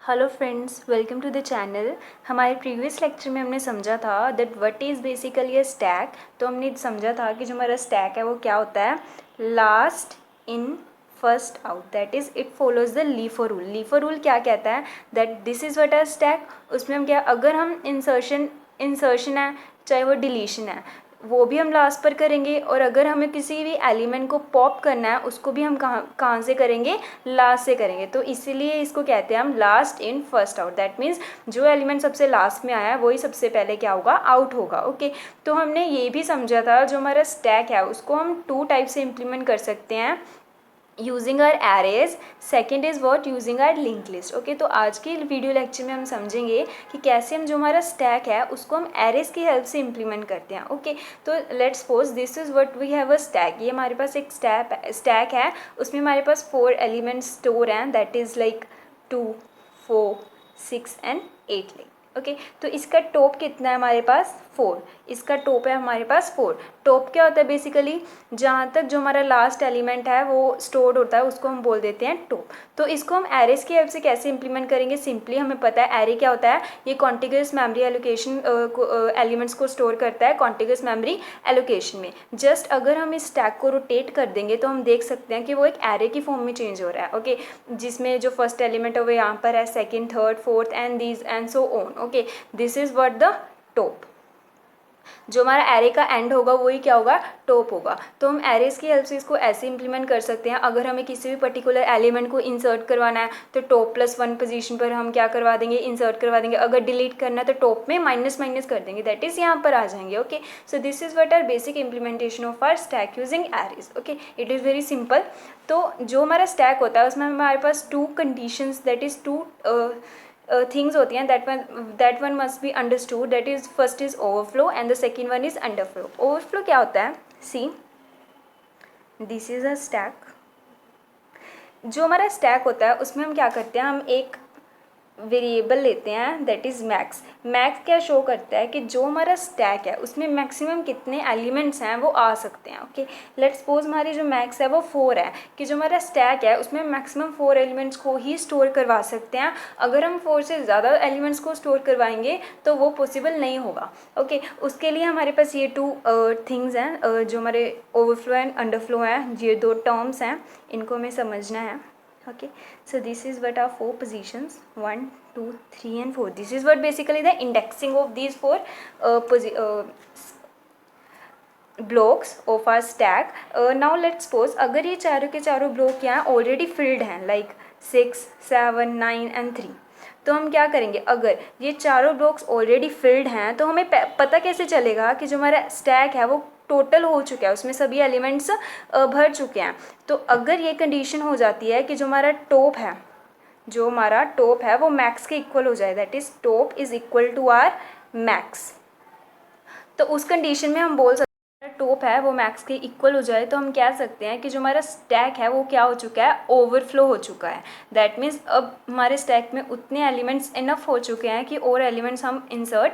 Hello friends, welcome to the channel. हमारे previous lecture में हमने समझा था that what is basically a stack. तो हमने समझा था कि जो हमारा स्टैक है वो क्या होता है, last in first out, that is it follows the LIFO rule. LIFO rule क्या कहता है, that this is what are stack. उसमें हम क्या, अगर हम इंसर्शन है चाहे वो डिलीशन है, वो भी हम लास्ट पर करेंगे, और अगर हमें किसी भी एलिमेंट को पॉप करना है उसको भी हम कहाँ से करेंगे, लास्ट से करेंगे। तो इसीलिए इसको कहते हैं हम last in first out. That means जो एलिमेंट सबसे लास्ट में आया है वही सबसे पहले क्या होगा, आउट होगा। ओके, तो हमने ये भी समझा था जो हमारा स्टैक है उसको हम 2 टाइप से इम्प्लीमेंट कर सकते हैं, using our arrays. Second is what, using our link list. Okay, तो आज के वीडियो लेक्चर में हम समझेंगे कि कैसे हम जो हमारा स्टैक है उसको हम एरेज की हेल्प से इम्प्लीमेंट करते हैं। ओके, तो let's suppose this is what we have a stack. ये हमारे पास एक स्टैक है, उसमें हमारे पास 4 एलिमेंट्स स्टोर हैं, that is like 2, 4, 6 and 8 like. Okay, तो इसका टॉप कितना है हमारे पास, 4। इसका टॉप है हमारे पास 4। टॉप क्या होता है, बेसिकली जहाँ तक जो हमारा लास्ट एलिमेंट है वो स्टोर्ड होता है उसको हम बोल देते हैं टॉप। तो इसको हम एरेज की हेल्प से कैसे इंप्लीमेंट करेंगे, सिंपली हमें पता है एरे क्या होता है, ये कॉन्टिग्यूअस मेमोरी एलोकेशन एलिमेंट्स को स्टोर करता है कॉन्टिग्यूअस मेमोरी एलोकेशन में। जस्ट अगर हम इस स्टैक को रोटेट कर देंगे तो हम देख सकते हैं कि वो एक एरे की फॉर्म में चेंज हो रहा है। ओके, जिसमें जो फर्स्ट एलिमेंट है वो यहाँ पर है, second, third, fourth and these and so on. Okay, this is what the top. जो हमारा एरे का एंड होगा वही क्या होगा, टॉप होगा। तो हम एरेज की हेल्प से इसको ऐसे इंप्लीमेंट कर सकते हैं, अगर हमें किसी भी पर्टिकुलर एलिमेंट को इंसर्ट करवाना है तो टॉप +1 पोजीशन पर हम क्या करवा देंगे, इंसर्ट करवा देंगे। अगर डिलीट करना है तो टॉप में माइनस माइनस कर देंगे, दैट इज़ यहाँ पर आ जाएंगे। Okay, so this is what our basic implementation of our stack using arrays. Okay, it is very simple. तो जो हमारा स्टैक होता है उसमें हमारे पास 2 कंडीशंस, दैट इज़ 2 थिंग्स होती हैं, that one must be understood. That is first is overflow and the second one is underflow. Overflow क्या होता है, see this is a stack. जो हमारा स्टैक होता है उसमें हम क्या करते हैं, हम एक वेरिएबल लेते हैं, दैट इज़ मैक्स। मैक्स क्या शो करता है कि जो हमारा स्टैक है उसमें मैक्सिमम कितने एलिमेंट्स हैं वो आ सकते हैं। ओके, लेट्स सपोज हमारी जो मैक्स है वो 4 है, कि जो हमारा स्टैक है उसमें मैक्सिमम 4 एलिमेंट्स को ही स्टोर करवा सकते हैं। अगर हम 4 से ज़्यादा एलिमेंट्स को स्टोर करवाएंगे तो वो पॉसिबल नहीं होगा। ओके, उसके लिए हमारे पास ये 2 थिंग्स हैं, जो हमारे ओवरफ्लो एंड अंडरफ्लो हैं, ये 2 टर्म्स हैं, इनको हमें समझना है। Okay, so this is what are 4 positions, 1, 2, 3 and 4. This is what basically the indexing of these 4 blocks of our stack. Now let's suppose अगर ये चारों के चारों ब्लॉक यहाँ ऑलरेडी फिल्ड हैं, लाइक 6, 7, 9 and 3, तो हम क्या करेंगे, अगर ये चारों ब्लॉक्स ऑलरेडी फिल्ड हैं तो हमें पता कैसे चलेगा कि जो हमारा स्टैक है वो टोटल हो चुका है, उसमें सभी एलिमेंट्स भर चुके हैं। तो अगर ये कंडीशन हो जाती है कि जो हमारा टॉप है वो मैक्स के इक्वल हो जाए, that is top is equal to our max, तो उस कंडीशन में हम बोल सकते हैं टॉप है वो मैक्स के इक्वल हो जाए, तो हम कह सकते हैं कि जो हमारा स्टैक है वो क्या हो चुका है, ओवरफ्लो हो चुका है। दैट मीन्स अब हमारे स्टैक में उतने एलिमेंट्स इनफ हो चुके हैं कि और एलिमेंट्स हम इंसर्ट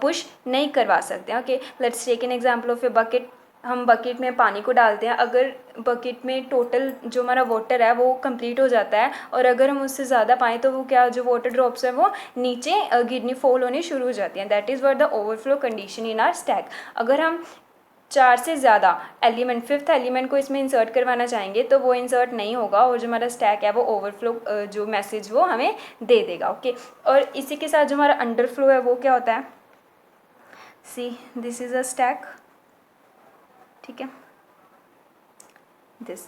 पुश नहीं करवा सकते हैं। Okay, let's take an example of a bucket. हम बकेट में पानी को डालते हैं, अगर बकेट में टोटल जो हमारा वाटर है वो कंप्लीट हो जाता है, और अगर हम उससे ज़्यादा पाएँ तो वो क्या, जो वाटर ड्रॉप्स हैं वो नीचे गिरनी, फॉल होनी शुरू हो जाती हैं। That is what the overflow condition in are stack. अगर हम 4 से ज़्यादा एलिमेंट, 5th एलिमेंट को इसमें इंसर्ट करवाना चाहेंगे तो वो इंसर्ट नहीं होगा, और जो हमारा स्टैक है वो ओवरफ्लो जो मैसेज वो हमें दे देगा। ओके, और इसी के साथ जो हमारा अंडरफ्लो है वो क्या होता है, see this is a stack, ठीक है, दिस।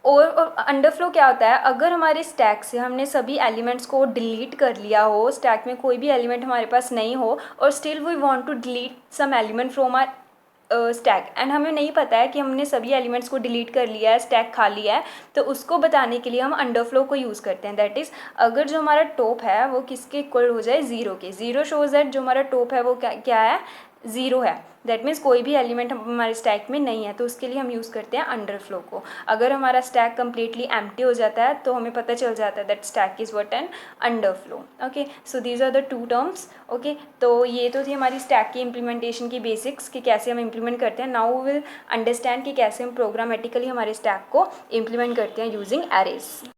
और अंडरफ्लो क्या होता है, अगर हमारे स्टैक से हमने सभी एलिमेंट्स को डिलीट कर लिया हो, स्टैक में कोई भी एलिमेंट हमारे पास नहीं हो, और still we want to delete some element from our stack, and हमें नहीं पता है कि हमने सभी एलिमेंट्स को डिलीट कर लिया है, स्टैक खाली है, तो उसको बताने के लिए हम अंडरफ्लो को यूज़ करते हैं। दैट इज़ अगर जो हमारा टॉप है वो किसके इक्वल हो जाए, 0 के। 0 शोज दैट जो हमारा टॉप है वो क्या है, 0 है। दैट मीन्स कोई भी एलिमेंट हमारे स्टैक में नहीं है, तो उसके लिए हम यूज़ करते हैं अंडरफ्लो को। अगर हमारा स्टैक कम्प्लीटली एम्प्टी हो जाता है तो हमें पता चल जाता है that stack is what an underflow. Okay, so these are the 2 terms. Okay, तो ये तो थी हमारी स्टैक की इम्प्लीमेंटेशन की बेसिक्स, कि कैसे हम इम्प्लीमेंट करते हैं। नाउ वी विल अंडरस्टैंड कि कैसे हम प्रोग्रामेटिकली हमारे स्टैक को इम्प्लीमेंट करते हैं यूजिंग एरेज।